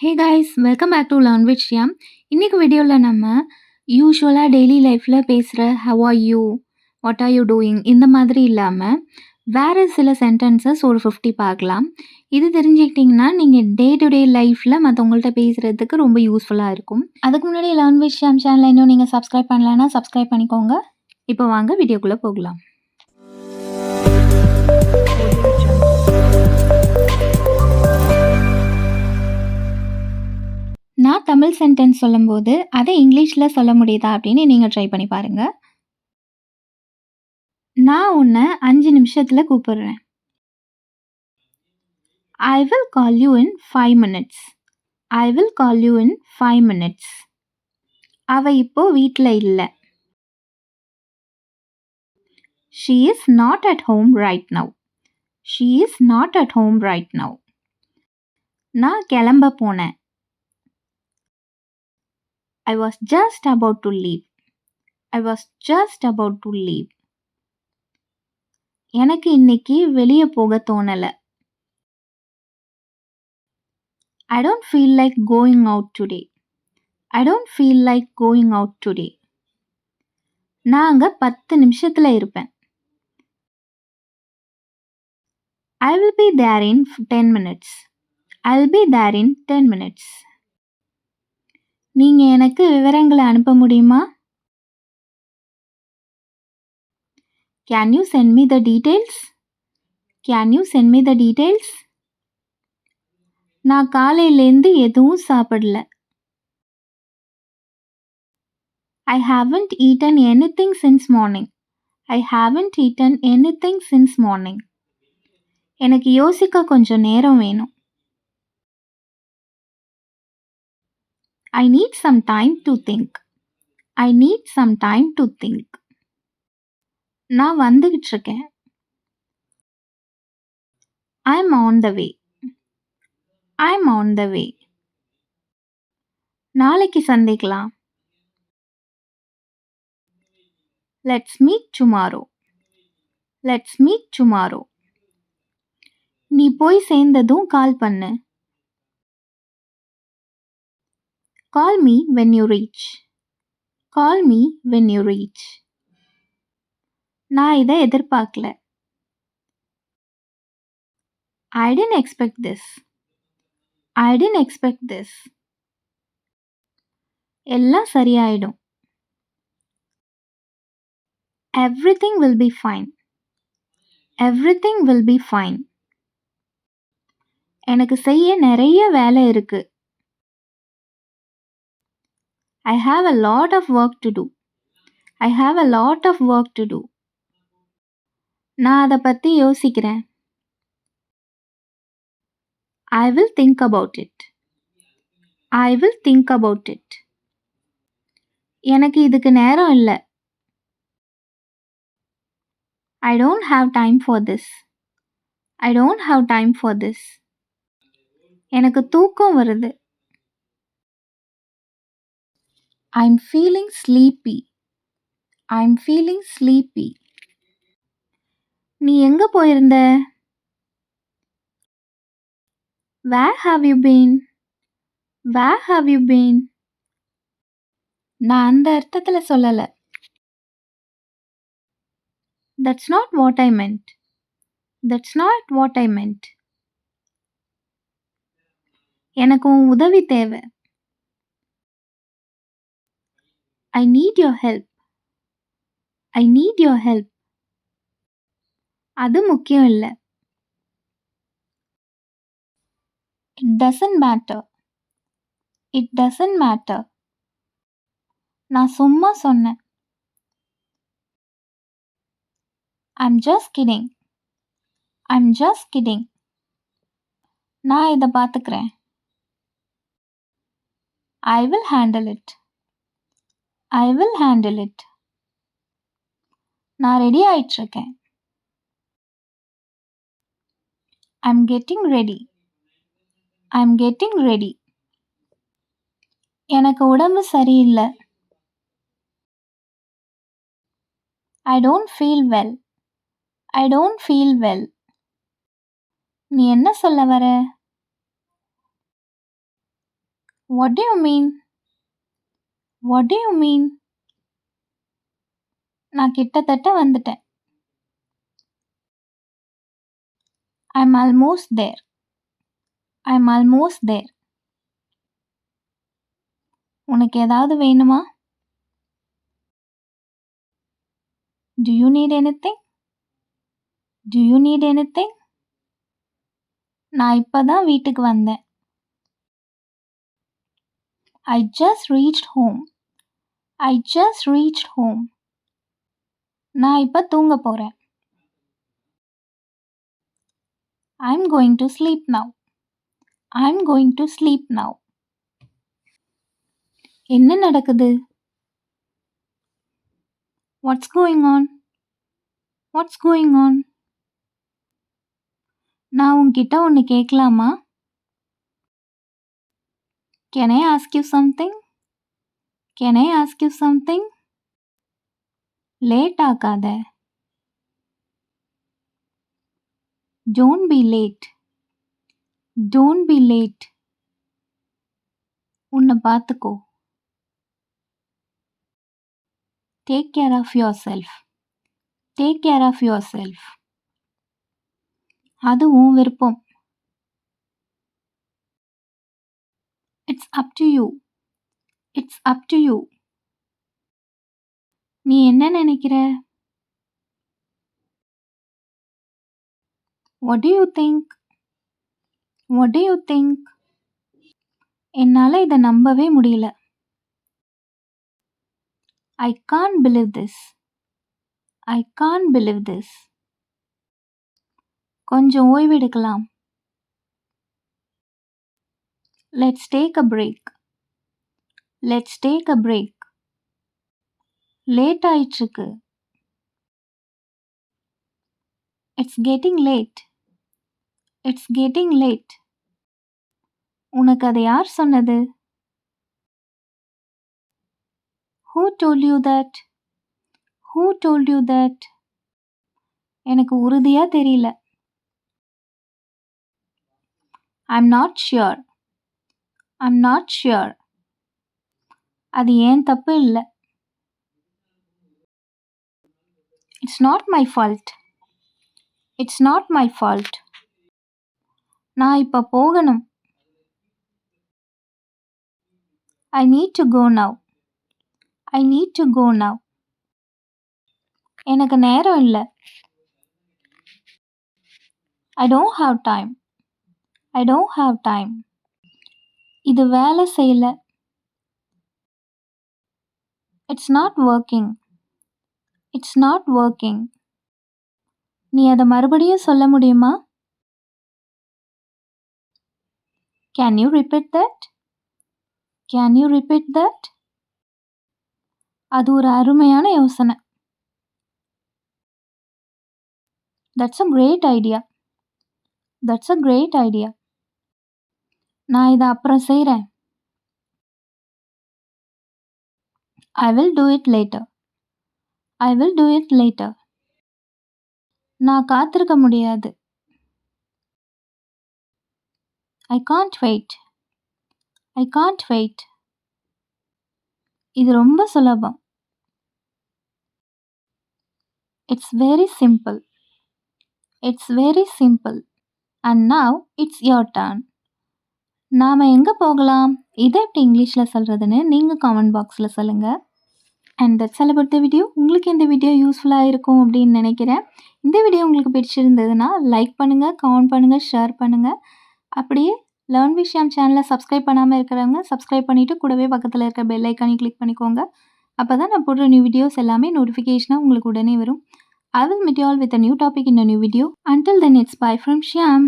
Hey guys welcome back to learn with Shyam. இன்னைக்கு வீடியோவில் நம்ம யூஸ்வலாக டெய்லி லைஃப்பில் பேசுகிற how are you, what are you doing இந்த மாதிரி இல்லாமல் வேறு சில சென்டென்சஸ் ஒரு 50 பார்க்கலாம். இது தெரிஞ்சுக்கிட்டிங்கன்னா நீங்கள் டே டு டே லைஃப்பில் மற்றவங்கள்ட்ட பேசுகிறதுக்கு ரொம்ப யூஸ்ஃபுல்லாக இருக்கும். அதுக்கு முன்னாடி லேர்ன் வித் ஷியாம் சேனலை இன்னும் நீங்கள் சப்ஸ்கிரைப் பண்ணலன்னா சப்ஸ்கிரைப் பண்ணிக்கோங்க. இப்போ வாங்க வீடியோக்குள்ளே போகலாம். நான் தமிழ் சென்டென்ஸ் சொல்லும்போது அதை இங்கிலீஷில் சொல்ல முடியுதா அப்படின்னு நீங்கள் ட்ரை பண்ணி பாருங்கள். நான் உன்னை 5 நிமிஷத்தில் கூப்பிடுறேன். I will call you in 5 minutes. I will call you in 5 minutes. அவ இப்போ வீட்டில் இல்லை. She is not at home right now. She is not at home right now. நான் கிளம்ப போனேன். I was just about to leave. I was just about to leave. எனக்கு இன்னைக்கு வெளியே போக தோணலை. I don't feel like going out today. I don't feel like going out today. நான் அங்கே 10 நிமிஷத்தில் இருப்பேன். I will be there in 10 minutes. I'll be there in 10 minutes. நீங்கள் எனக்கு விவரங்களை அனுப்ப முடியுமா? Can you send me the details? Can you send me the details? நான் காலையிலேருந்து எதுவும் சாப்பிடல. I haven't eaten anything since morning. I haven't eaten anything since morning. எனக்கு யோசிக்க கொஞ்சம் நேரம் வேணும். I need some time to think. I need some time to think. நான் வந்துகிட்டு இருக்கேன். I'm on the way. I'm on the way. நாளைக்கு சந்திக்கலாம். Let's meet tomorrow. Let's meet tomorrow. நீ போய் சேர்ந்ததும் கால் பண்ணு. Call me when you reach. Call me when you reach. நான் இதை எதிர்பார்க்கல. I didn't expect this. I didn't expect this. எல்லாம் சரியாயிடும். Everything will be fine. Everything will be fine. எனக்கு செய்ய நிறைய வேலை இருக்கு. I have a lot of work to do. I have a lot of work to do. நான் அதை பற்றி யோசிக்கிறேன். I will think about it. I will think about it. எனக்கு இதுக்கு நேரம் இல்லை. I don't have time for this. I don't have time for this. எனக்கு தூக்கம் வருது. I'm feeling sleepy. I'm feeling sleepy. நீ எங்க போயிருந்த? Where have you been? Where have you been? நான் அந்த அர்த்தத்தில் சொல்லலை. That's not what I meant. That's not what I meant. எனக்கு உன் உதவி தேவை. I need your help. I need your help. அது முக்கியம் இல்லை. It doesn't matter. It doesn't matter. நான் சும்மா சொன்னேன். I'm just kidding. I'm just kidding. நான் இதை பார்த்துக்கிறேன். I will handle it. I will handle it. நான் ரெடி ஆயிட்டு இருக்கேன். I'm getting ready. I'm getting ready. எனக்கு உடம்பு சரியில்லை. I don't feel well. I don't feel well. நீ என்ன சொல்ல வர? What do you mean? What do you mean? நான் கிட்டத்தட்ட வந்துட்டேன். I'm almost there. I'm almost there. உனக்கு ஏதாவது வேணுமா? Do you need anything? Do you need anything? நான் இப்பதான் வீட்டுக்கு வந்தேன். I just reached home. I just reached home. நான் இப்ப தூங்க போறேன். I'm going to sleep now. I'm going to sleep now. என்ன நடக்குது? What's going on? What's going on? நான் உன்கிட்ட ஒன்னு கேட்கலாமா? Can I ask you something? Can I ask you something? Late ஆகாத. Don't be late. Don't be late. உன்னை பார்த்துக்கோ. Take care of yourself. Take care of yourself. அது உன் விருப்பம். It's up to you. It's up to you. நீ என்ன நினைக்கிற? What do you think? What do you think? என்னால இதை நம்பவே முடியல. I can't believe this. I can't believe this. கொஞ்சம் ஓய்வெடுக்கலாம். Let's take a break. Let's take a break. Late ஆயிட்டிருக்கு. It's getting late. It's getting late. உனக்கு அதை யார் சொன்னது? Who told you that? Who told you that? எனக்கு உறுதியா தெரியல. I'm not sure. I'm not sure. அது ஏன் தப்பு இல்ல. It's not my fault. It's not my fault. நான் இப்ப போகணும். I need to go now. I need to go now. எனக்கு நேரம் இல்ல. I don't have time. I don't have time. இது வேலை செய்யல. It's not working. It's not working. நீ அதை மறுபடியும் சொல்ல முடியுமா? Can you repeat that? Can you repeat that? அது ஒரு அருமையான யோசனை. That's a great idea. That's a great idea. நான் இதை அப்புறம் செய்றேன். I will do it later. I will do it later. நான் காத்திருக்க முடியாது. I can't wait. I can't wait. இது ரொம்ப சுலபம். It's very simple. It's very simple. And now it's your turn. நாம எங்க போகலாம்? இதை எப்படி இங்கிலீஷில் சொல்கிறதுன்னு நீங்கள் காமெண்ட் பாக்ஸில் சொல்லுங்கள். And that's all about the video. உங்களுக்கு இந்த வீடியோ யூஸ்ஃபுல்லாக இருக்கும் அப்படின்னு நினைக்கிறேன். இந்த வீடியோ உங்களுக்கு பிடிச்சிருந்ததுன்னா லைக் பண்ணுங்கள், கமெண்ட் பண்ணுங்கள், ஷேர் பண்ணுங்கள். அப்படியே லேர்ன் வித் ஷியாம் சேனலை சப்ஸ்கிரைப் பண்ணாமல் இருக்கிறவங்க சப்ஸ்கிரைப் பண்ணிவிட்டு கூடவே பக்கத்தில் இருக்க பெல் ஐக்கானை கிளிக் பண்ணிக்கோங்க. அப்போ தான் நான் போடுற நியூ வீடியோஸ் எல்லாமே நோட்டிஃபிகேஷனாக உங்களுக்கு உடனே வரும். I will meet you all with a new topic in a new video. Until then, it's bye from Shyam.